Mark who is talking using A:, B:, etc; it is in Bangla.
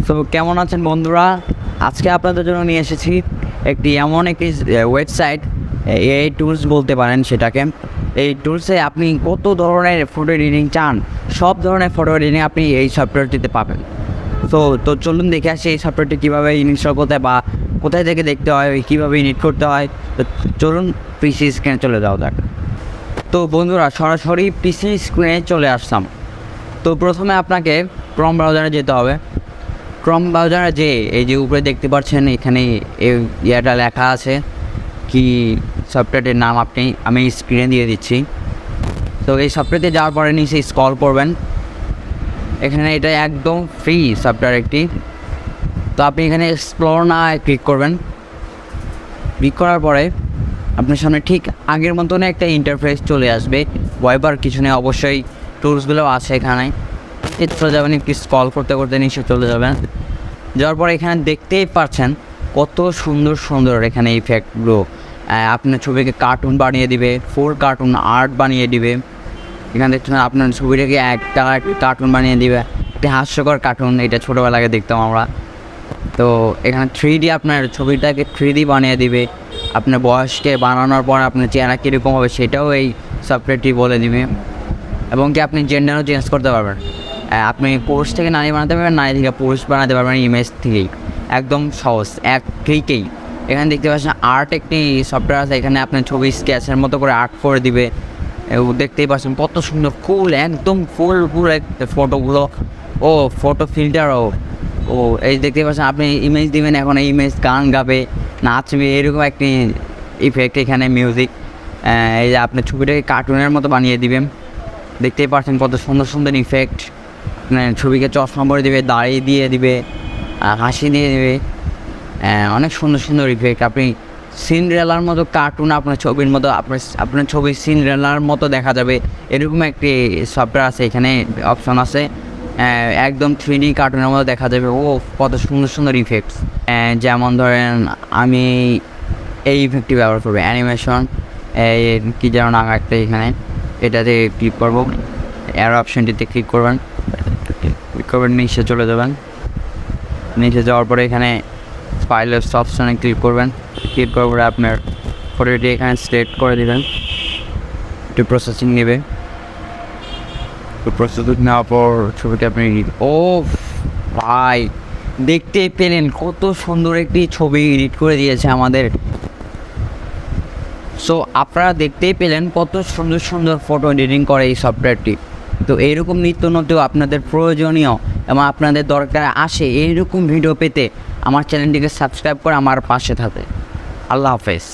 A: তো কেমন আছেন বন্ধুরা? আজকে আপনাদের জন্য নিয়ে এসেছি এমন একটি ওয়েবসাইট, এই টুলস বলতে পারেন সেটাকে। এই টুলসে আপনি কত ধরনের ফটো এডিটিং চান, সব ধরনের ফটো এডিটিং আপনি এই সফটওয়্যারটিতে পাবেন। তো চলুন দেখে আসি এই সফটওয়্যারটি কীভাবে ইনস্টল করতে বা কোথায় থেকে দেখতে হয়, কীভাবে এডিট করতে হয়। তো চলুন পিসি স্ক্রিনে চলে যাওয়া যাক। তো বন্ধুরা, সরাসরি পিসি স্ক্রিনে চলে আসলাম। তো প্রথমে আপনাকে ক্রোম ব্রাউজারে যেতে হবে। ক্রোম ব্রাউজারে যে এই যে উপরে দেখতে পাচ্ছেন, এখানে এটা লেখা আছে কি সফটওয়্যারটির নাম আমি স্ক্রিনে দিয়ে দিচ্ছি। তো এই সফটওয়্যারতে যাওয়ার পরে নিচে স্ক্রল করবেন। এখানে এটা একদম ফ্রি সফটওয়্যার একটি। তো আপনি এখানে এক্সপ্লোর না ক্লিক করবেন। ক্লিক করার পরে আপনার সামনে ঠিক আগের মতন একটা ইন্টারফেস চলে আসবে। ওয়েবার কিছু নেই, অবশ্যই টুলসগুলো আছে এখানে। চলে যাবেন, একটু স্ক্রল করতে করতে নিচে চলে যাবেন। যাওয়ার পরে এখানে দেখতেই পাচ্ছেন কত সুন্দর সুন্দর এখানে ইফেক্টগুলো। আপনার ছবিকে কার্টুন বানিয়ে দিবে, 4 কার্টুন আর্ট বানিয়ে দিবে। এখানে দেখছেন আপনার ছবিটাকে একটা কার্টুন বানিয়ে দিবে, একটি হাস্যকর কার্টুন। এটা ছোটোবেলাকে দেখতাম আমরা। তো এখানে 3D আপনার ছবিটাকে 3D বানিয়ে দিবে। আপনার বয়সকে বানানোর পর আপনার চেহারা কীরকম হবে সেটাও এই সফটওয়্যারটি বলে দিবে। এবং কি আপনি জেন্ডারও চেঞ্জ করতে পারবেন। আপনি পুরুষ থেকে নারী বানাতে পারবেন, নারী থেকে পুরুষ বানাতে পারবেন ইমেজ থেকেই। একদম সহজ, এক ক্লিকেই। এখানে দেখতে পাচ্ছেন আর্ট একটি সফটওয়্যার আছে। এখানে আপনার ছবি স্কেচের মতো করে আর্ট করে দিবে। দেখতেই পাচ্ছেন কত সুন্দর ফুল, একদম ফুল ফটোগুলো। ও ফটো ফিল্টারও। এই দেখতে পাচ্ছেন আপনি ইমেজ দিবেন, এখন এই ইমেজ গান গাবে, নাচবে, এরকম একটি ইফেক্ট এখানে মিউজিক। এই যে আপনার ছবিটাকে কার্টুনের মতো বানিয়ে দিবেন। দেখতেই পাচ্ছেন কত সুন্দর সুন্দর ইফেক্ট। ছবিকে চশমা পরে দিবে, দাড়ি দিয়ে দিবে, হাসি দিয়ে দিবে। অনেক সুন্দর সুন্দর ইফেক্ট। আপনি সিনড্রেলার মতো কার্টুন আপনার ছবির মতো, আপনার ছবি সিনড্রেলার মতো দেখা যাবে, এরকম একটি সফটওয়্যার আছে। এখানে অপশন আছে একদম 3D কার্টুনের মতো দেখা যাবে। কত সুন্দর সুন্দর ইফেক্টস। যেমন ধরেন আমি এই ইফেক্টটি ব্যবহার করবো, অ্যানিমেশন কী যেন নাম একটা। এখানে এটাতে ক্লিক করবো, অ্যারো অপশনটিতে ক্লিক করবেন। নিচে চলে যাবেন। নিচে যাওয়ার পরে এখানে ফাইলের অপশনে ক্লিক করবেন। ক্লিক করার পরে আপনার ফটোটি এখানে সিলেক্ট করে দেবেন। একটু প্রসেসিং নেবে। তো প্রসেসিং নেওয়ার পর ছবিটি আপনি ভাই দেখতে পেলেন কত সুন্দর একটি ছবি এডিট করে দিয়েছে আমাদের। সো আপনারা দেখতেই পেলেন কত সুন্দর সুন্দর ফটো এডিটিং করে এই সফটওয়্যারটি। তো এইরকম নিত্য নতুন আপনাদের প্রয়োজনীয় এবং আপনাদের দরকার আসে এইরকম ভিডিও পেতে আমার চ্যানেলটিকে সাবস্ক্রাইব করে আমার পাশে থাকে। আল্লাহ হাফেজ।